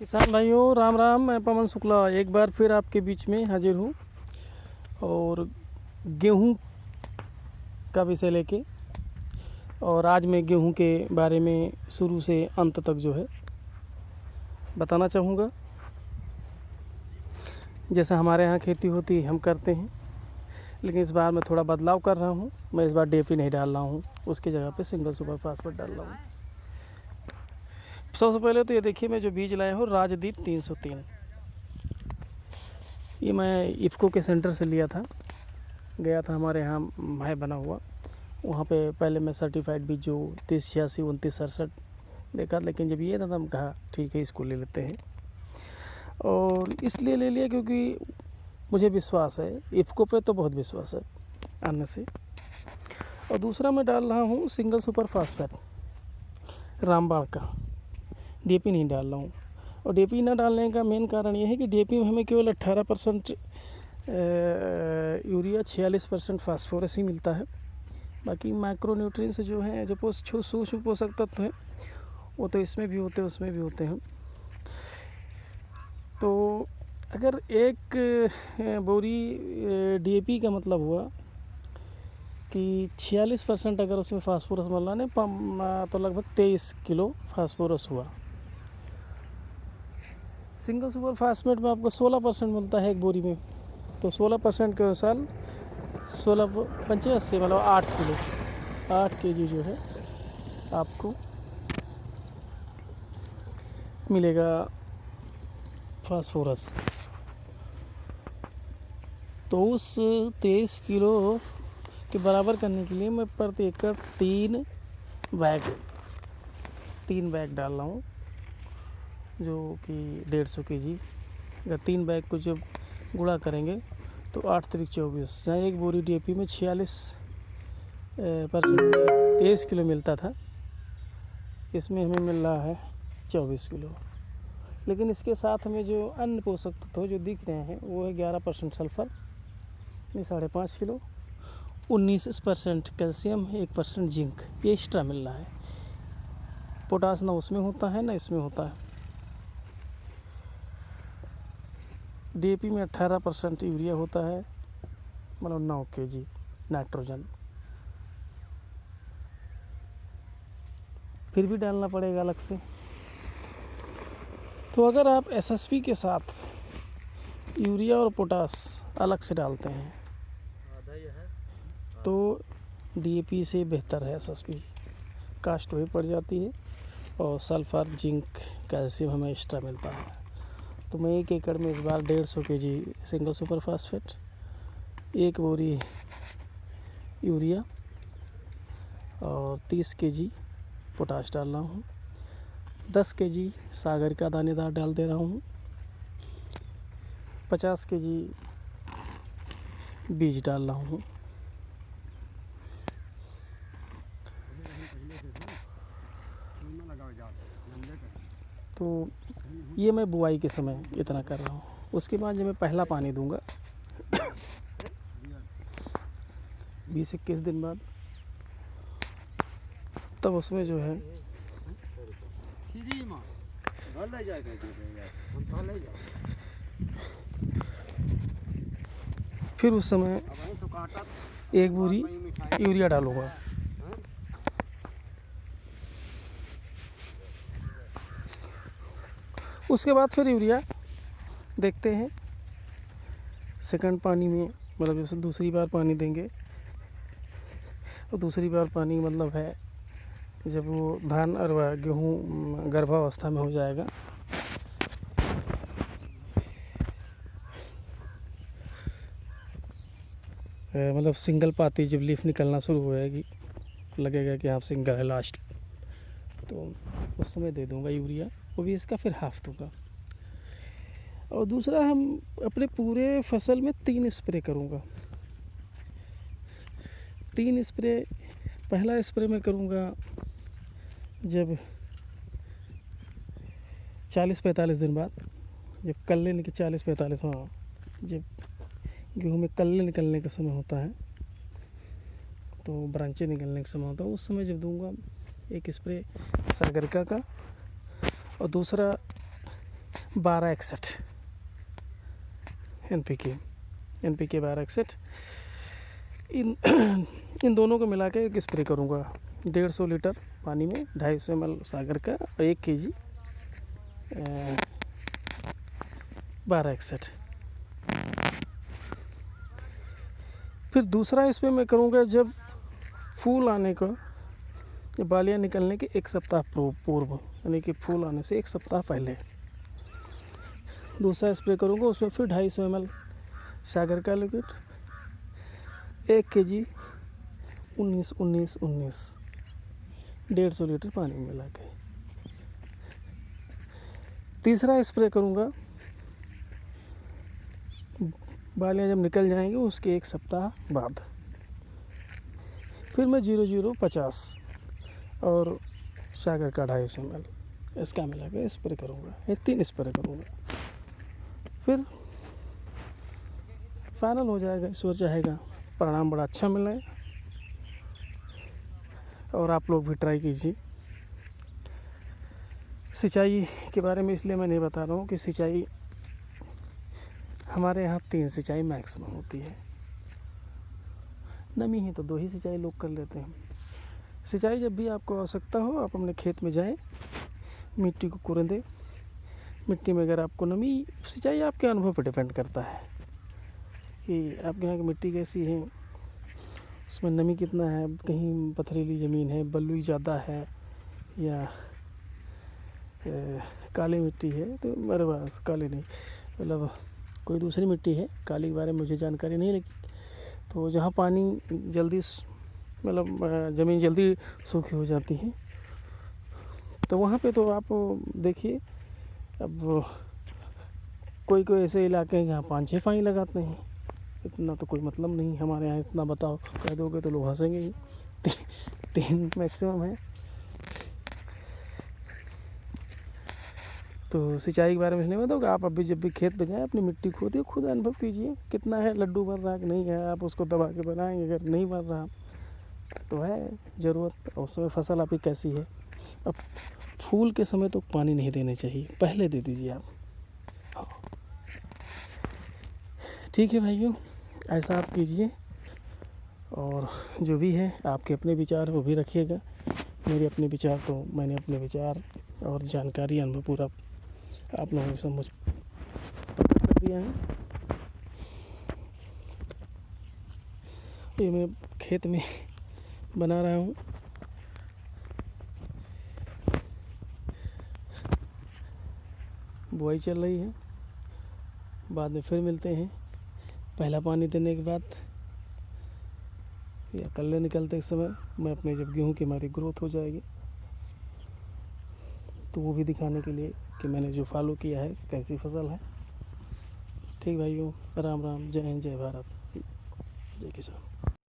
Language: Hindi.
किसान भाइयों राम राम। मैं पवन शुक्ला एक बार फिर आपके बीच में हाजिर हूँ और गेहूं का विषय लेके। और आज मैं गेहूं के बारे में शुरू से अंत तक जो है बताना चाहूँगा। जैसा हमारे यहाँ खेती होती है हम करते हैं, लेकिन इस बार मैं थोड़ा बदलाव कर रहा हूँ। मैं इस बार डीएपी नहीं डाल रहा हूँ, उसकी जगह पे सिंगल सुपर फास्फेट डाल रहा हूँ। सबसे पहले तो ये देखिए, मैं जो बीज लाया हूँ राजदीप 303, ये मैं इफ़को के सेंटर से लिया था। गया था हमारे यहाँ है बना हुआ, वहाँ पे पहले मैं सर्टिफाइड बीज जो 3086 2967 देखा, लेकिन जब ये था तो हम कहा ठीक है इसको ले लेते हैं। और इसलिए ले लिया क्योंकि मुझे विश्वास है, इफ़को पे तो बहुत विश्वास है आने से। और दूसरा मैं डाल रहा हूँ सिंगल सुपर फास्फेट रामबाण का, डीएपी नहीं डाल रहा हूँ। और डीएपी ना डालने का मेन कारण ये है कि डीएपी में हमें केवल 18% यूरिया 46% फास्फोरस ही मिलता है। बाकी माइक्रोन्यूट्रिएंट्स जो हैं, जो सूक्ष्म पोषक तत्व हैं, वो तो इसमें भी होते हैं उसमें भी होते हैं। तो अगर एक बोरी डीएपी का मतलब हुआ कि 46% अगर उसमें फास्फोरस मिल रहा है तो लगभग 23 किलो फास्फोरस हुआ। सिंगल सुपर फास्फेट में आपको 16% मिलता है एक बोरी में, तो 16% के अनुसार 16×85 मतलब 8 केजी जो है आपको मिलेगा फास्फोरस। तो उस 23 किलो के बराबर करने के लिए मैं प्रति एकड़ 3 बैग डाल रहा हूँ, जो कि 150 केजी। अगर 3 बैग को जब गुणा करेंगे तो 8 3 24, जहाँ एक बोरी डीएपी में 46% 23 किलो मिलता था, इसमें हमें मिल रहा है 24 किलो। लेकिन इसके साथ हमें जो अन्य पोषक तत्व जो दिख रहे हैं वो है 11% सल्फर, 5.5 किलो, 19% कैल्शियम, 1% जिंक, ये एक्स्ट्रा मिल रहा है। पोटास ना उसमें होता है ना इसमें होता है। डीएपी में 18% यूरिया होता है, मतलब 9 केजी नाइट्रोजन। फिर भी डालना पड़ेगा अलग से। तो अगर आप एसएसपी के साथ यूरिया और पोटास अलग से डालते हैं तो डीएपी से बेहतर है एसएसपी, कास्ट वही पड़ जाती है और सल्फर जिंक कैल्शियम हमें एक्स्ट्रा मिलता है। तो मैं 1 एकड़ में इस बार 150 केजी सिंगल सुपर फास्फेट, 1 बोरी यूरिया और 30 केजी पोटाश डाल रहा हूँ। 10 केजी सागर का दानेदार डाल दे रहा हूँ। 50 केजी बीज डाल रहा हूँ। तो ये मैं बुआई के समय इतना कर रहा हूँ। उसके बाद जब मैं पहला पानी दूंगा 20-21 दिन बाद, तब उसमें जो है फिर उस समय 1 बोरी यूरिया डालूंगा। उसके बाद फिर यूरिया देखते हैं सेकंड पानी में, मतलब जैसे दूसरी बार पानी देंगे। तो दूसरी बार पानी मतलब है जब वो धान और गेहूँ गर्भावस्था में हो जाएगा, मतलब सिंगल पाती जब लीफ निकलना शुरू हो जाएगी, लगेगा कि आप सिंगल है लास्ट, तो उस समय दे दूंगा यूरिया। वो भी इसका फिर हाफ दूंगा। और दूसरा, हम अपने पूरे फसल में 3 स्प्रे करूंगा। 3 स्प्रे, पहला स्प्रे मैं करूंगा जब 40-45 दिन बाद, जब कल्ले निकल 40-45, हाँ, जब गेहूँ में कल्ले निकलने का समय होता है, तो ब्रांचें निकलने का समय होता है, उस समय जब दूंगा 1 स्प्रे सागरिका का। और दूसरा 1261 NPK 1261। इन दोनों को मिला के एक स्प्रे करूँगा 150 लीटर पानी में 250 ml सागर का और 1 kg 1261। फिर दूसरा स्प्रे मैं करूँगा जब फूल आने का, बालियाँ निकलने के 1 सप्ताह पूर्व, यानी कि फूल आने से 1 सप्ताह पहले दूसरा स्प्रे करूँगा। उसमें फिर 250 ml सागर का लिक्विड 1 kg 19-19-19 150 लीटर पानी में मिला के। तीसरा स्प्रे करूँगा बालियाँ जब निकल जाएंगी उसके 1 सप्ताह बाद। फिर मैं 0050 और सागर का 250 ml इसका मिला के स्प्रे करूँगा। ये 3 स्प्रे करूँगा। फिर फाइनल हो जाएगा, ईश्वर चाहेगा परिणाम बड़ा अच्छा मिले। और आप लोग भी ट्राई कीजिए। सिंचाई के बारे में इसलिए मैं नहीं बता रहा हूँ कि सिंचाई हमारे यहाँ 3 सिंचाई मैक्सिमम होती है। नमी है तो 2 ही सिंचाई लोग कर लेते हैं। सिंचाई जब भी आपको आवश्यकता हो आप अपने खेत में जाएं, मिट्टी को कुरेदें। मिट्टी में अगर आपको नमी, सिंचाई आपके अनुभव पर डिपेंड करता है कि आपके यहाँ की मिट्टी कैसी है, उसमें नमी कितना है, कहीं पथरीली ज़मीन है, बलुई ज़्यादा है या काली मिट्टी है। तो मेरे पास काली नहीं, मतलब कोई दूसरी मिट्टी है, काली के बारे में मुझे जानकारी नहीं लगी। तो जहाँ पानी जल्दी, मतलब ज़मीन जल्दी सूखी हो जाती है तो वहाँ पे तो आप देखिए। अब कोई कोई ऐसे इलाके हैं जहाँ 5-6 फाइन लगाते हैं, इतना तो कोई मतलब नहीं। हमारे यहाँ इतना बताओ कह दोगे तो लोग हंसेंगे ही। 3 मैक्सिमम है। तो सिंचाई के बारे में नहीं बताओगे आप। अभी जब भी खेत पे जाएं अपनी मिट्टी खोदिए, खुद अनुभव कीजिए कितना है, लड्डू बन रहा है कि नहीं है। आप उसको दबा के बनाएंगे, अगर नहीं बन रहा तो है ज़रूरत। उस समय फसल आपकी कैसी है। अब फूल के समय तो पानी नहीं देने चाहिए, पहले दे दीजिए आप। ठीक है भाइयों, ऐसा आप कीजिए। और जो भी है आपके अपने विचार वो भी रखिएगा। मेरे अपने विचार तो मैंने अपने विचार और जानकारी अनुभव पूरा आप लोगों को समझ कर दिया है। ये मैं खेत में बना रहा हूँ। बुआई चल रही है, बाद में फिर मिलते हैं। पहला पानी देने के बाद या कल्ले निकलते समय मैं अपने जब गेहूं की हमारी ग्रोथ हो जाएगी तो वो भी दिखाने के लिए कि मैंने जो फॉलो किया है कैसी फसल है। ठीक भाइयों, राम राम, जय हिंद, जय भारत, जय किसान।